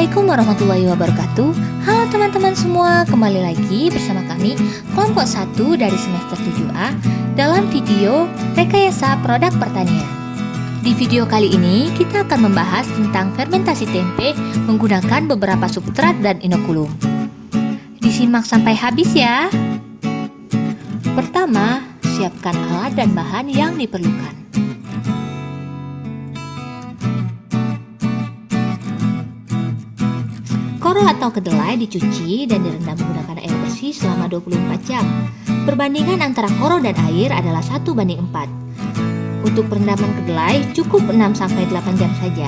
Assalamualaikum warahmatullahi wabarakatuh. Halo teman-teman semua, kembali lagi bersama kami kelompok 1 dari semester 7A dalam video rekayasa produk pertanian. Di video kali ini kita akan membahas tentang fermentasi tempe menggunakan beberapa substrat dan inokulum. Disimak sampai habis ya. Pertama, siapkan alat dan bahan yang diperlukan. Koro atau kedelai dicuci dan direndam menggunakan air bersih selama 24 jam. Perbandingan antara koro dan air adalah 1:4. Untuk perendaman kedelai cukup 6-8 jam saja.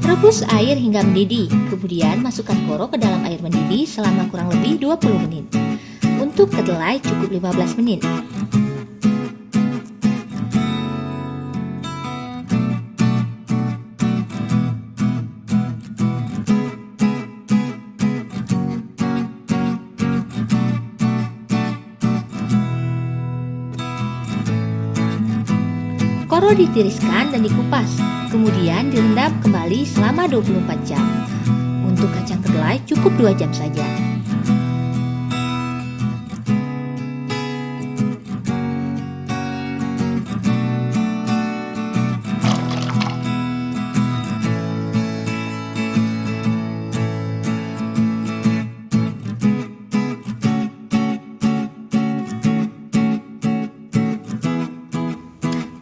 Rebus air hingga mendidih, kemudian masukkan koro ke dalam air mendidih selama kurang lebih 20 menit. Untuk kedelai cukup 15 menit. Koro ditiriskan dan dikupas, kemudian direndam kembali selama 24 jam. Untuk kacang kedelai cukup 2 jam saja.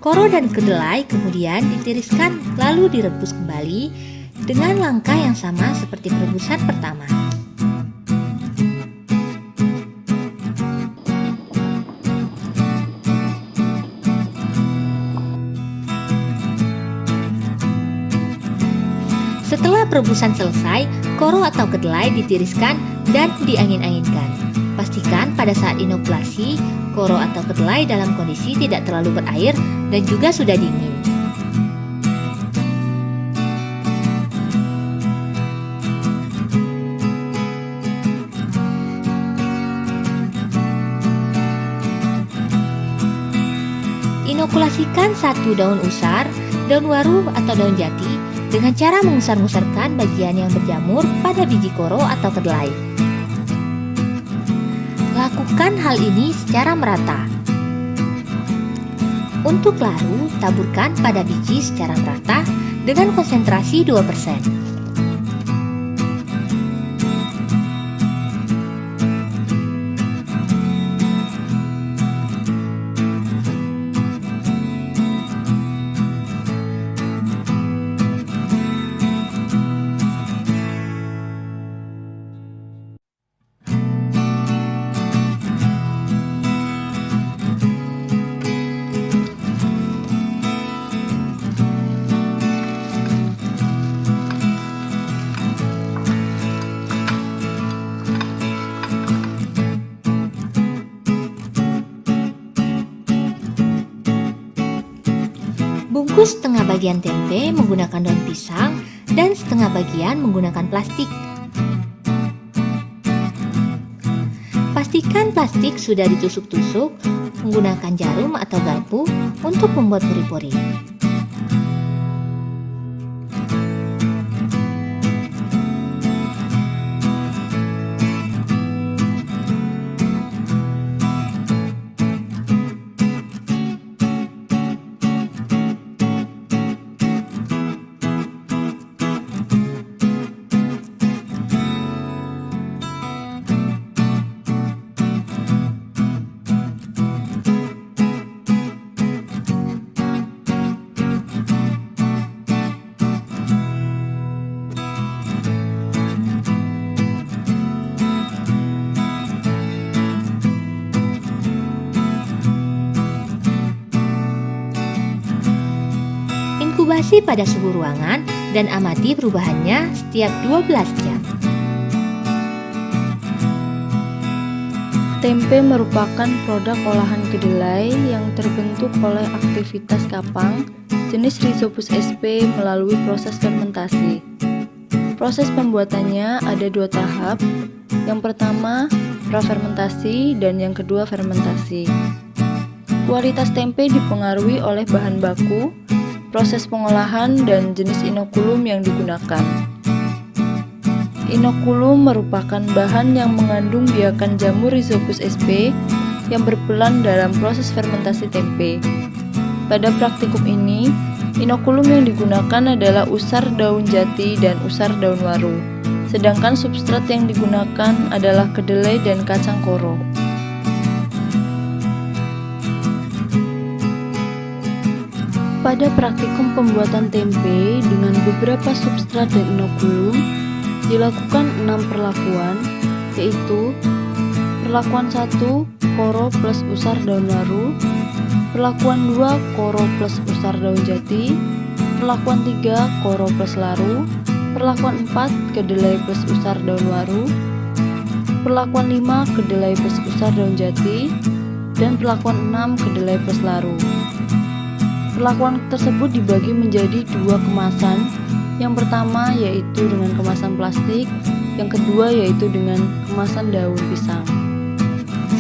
Koro dan kedelai kemudian ditiriskan lalu direbus kembali dengan langkah yang sama seperti perebusan pertama. Setelah perebusan selesai, koro atau kedelai ditiriskan dan diangin-anginkan. Pastikan pada saat inokulasi, koro atau kedelai dalam kondisi tidak terlalu berair dan juga sudah dingin. Inokulasikan 1 daun usar, daun waru atau daun jati dengan cara mengusar-ngusarkan bagian yang berjamur pada biji koro atau kedelai. Lakukan hal ini secara merata. Untuk laru, taburkan pada biji secara merata dengan konsentrasi 2%. Bungkus setengah bagian tempe menggunakan daun pisang dan setengah bagian menggunakan plastik. Pastikan plastik sudah ditusuk-tusuk menggunakan jarum atau garpu untuk membuat pori-pori. Inkubasi pada suhu ruangan dan amati perubahannya setiap 12 jam. Tempe merupakan produk olahan kedelai yang terbentuk oleh aktivitas kapang jenis Rhizopus sp melalui proses fermentasi. Proses pembuatannya ada 2 tahap. Yang pertama, prafermentasi dan yang kedua fermentasi. Kualitas tempe dipengaruhi oleh bahan baku, proses pengolahan, dan jenis inokulum yang digunakan. Inokulum merupakan bahan yang mengandung biakan jamur Rhizopus sp yang berperan dalam proses fermentasi tempe. Pada praktikum ini, inokulum yang digunakan adalah usar daun jati dan usar daun waru, sedangkan substrat yang digunakan adalah kedelai dan kacang koro. Pada praktikum pembuatan tempe dengan beberapa substrat dan inokulum, dilakukan 6 perlakuan, yaitu perlakuan 1, koro plus usar daun waru, perlakuan 2, koro plus usar daun jati, perlakuan 3, koro plus laru, perlakuan 4, kedelai plus usar daun waru, perlakuan 5, kedelai plus usar daun jati, dan perlakuan 6, kedelai plus laru. Perlakuan tersebut dibagi menjadi 2 kemasan. Yang pertama yaitu dengan kemasan plastik, yang kedua yaitu dengan kemasan daun pisang.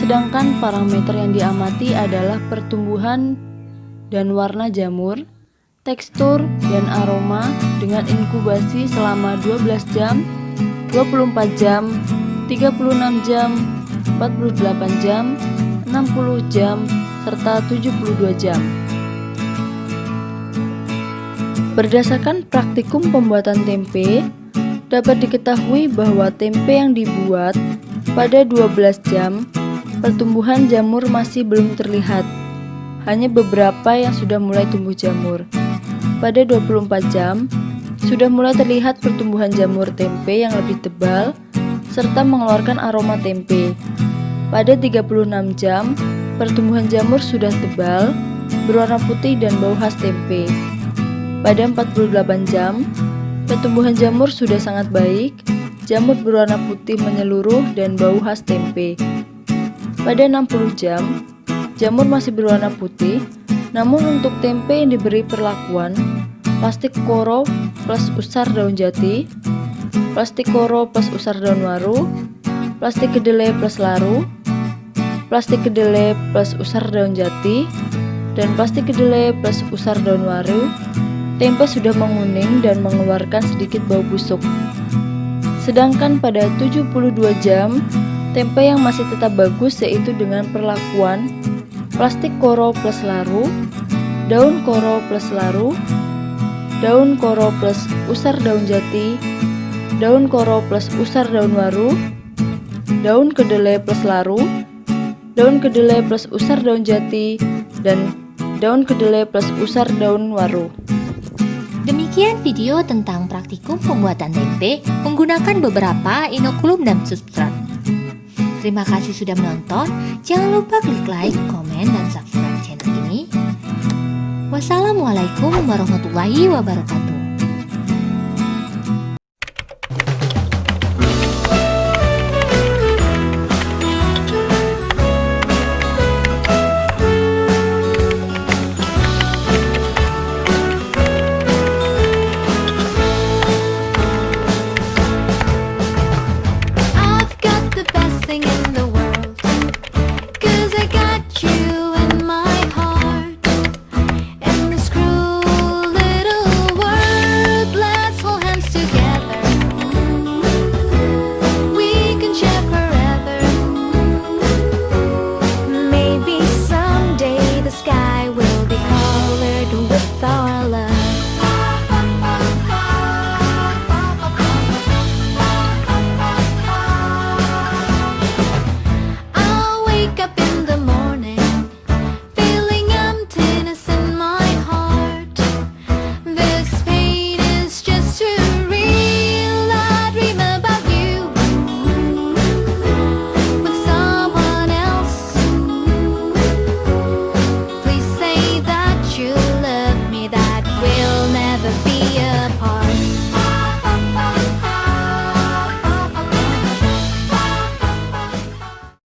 Sedangkan parameter yang diamati adalah pertumbuhan dan warna jamur, tekstur dan aroma dengan inkubasi selama 12 jam, 24 jam, 36 jam, 48 jam, 60 jam, serta 72 jam. Berdasarkan praktikum pembuatan tempe, dapat diketahui bahwa tempe yang dibuat pada 12 jam, pertumbuhan jamur masih belum terlihat. Hanya beberapa yang sudah mulai tumbuh jamur. Pada 24 jam, sudah mulai terlihat pertumbuhan jamur tempe yang lebih tebal, serta mengeluarkan aroma tempe. Pada 36 jam, pertumbuhan jamur sudah tebal, berwarna putih dan bau khas tempe. Pada 48 jam, pertumbuhan jamur sudah sangat baik, jamur berwarna putih menyeluruh dan bau khas tempe. Pada 60 jam, jamur masih berwarna putih, namun untuk tempe yang diberi perlakuan plastik koro plus usar daun jati, plastik koro plus usar daun waru, plastik kedelai plus laru, plastik kedelai plus usar daun jati, dan plastik kedelai plus usar daun waru, tempe sudah menguning dan mengeluarkan sedikit bau busuk. Sedangkan pada 72 jam, tempe yang masih tetap bagus yaitu dengan perlakuan plastik koro plus laru, daun koro plus laru, daun koro plus usar daun jati, daun koro plus usar daun waru, daun kedelai plus laru, daun kedelai plus usar daun jati, dan daun kedelai plus usar daun waru. Demikian video tentang praktikum pembuatan tempe menggunakan beberapa inokulum dan substrat. Terima kasih sudah menonton. Jangan lupa klik like, komen, dan subscribe channel ini. Wassalamualaikum warahmatullahi wabarakatuh.